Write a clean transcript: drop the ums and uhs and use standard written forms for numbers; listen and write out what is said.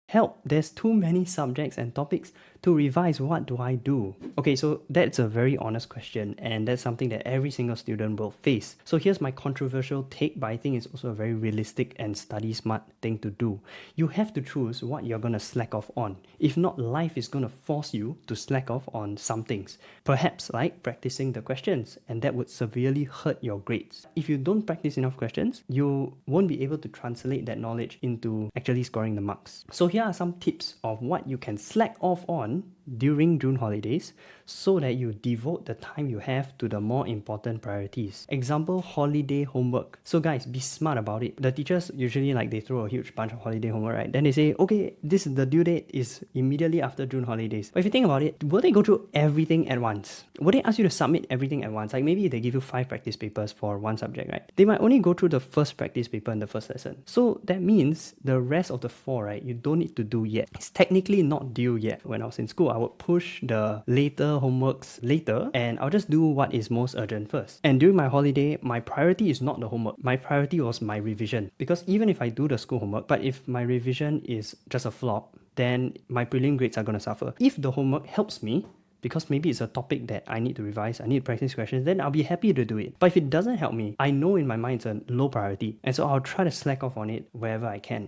Help, there's too many subjects and topics to revise. What do I do? Okay, so that's a very honest question, and that's something that every single student will face. So here's my controversial take, but I think it's also a very realistic and study smart thing to do. You have to choose what you're going to slack off on. If not, life is going to force you to slack off on some things. Perhaps like practicing the questions, and that would severely hurt your grades. If you don't practice enough questions, you won't be able to translate that knowledge into actually scoring the marks. So here are some tips of what you can slack off on during June holidays so that you devote the time you have to the more important priorities. Example, holiday homework. So guys, be smart about it. The teachers usually they throw a huge bunch of holiday homework, right? Then they say, okay, this is the due date is immediately after June holidays. But if you think about it, will they go through everything at once? Will they ask you to submit everything at once? Like maybe they give you 5 practice papers for one subject, right? They might only go through the first practice paper in the first lesson. So that means the rest of the 4, right, you don't need to do yet. It's technically not due yet. When I was in school, I would push the later homeworks later, and I'll just do what is most urgent first. And during my holiday, my priority is not the homework. My priority was my revision. Because even if I do the school homework, but if my revision is just a flop, then my prelim grades are going to suffer. If the homework helps me, because maybe it's a topic that I need to revise, I need to practice questions, then I'll be happy to do it. But if it doesn't help me, I know in my mind it's a low priority, and so I'll try to slack off on it wherever I can.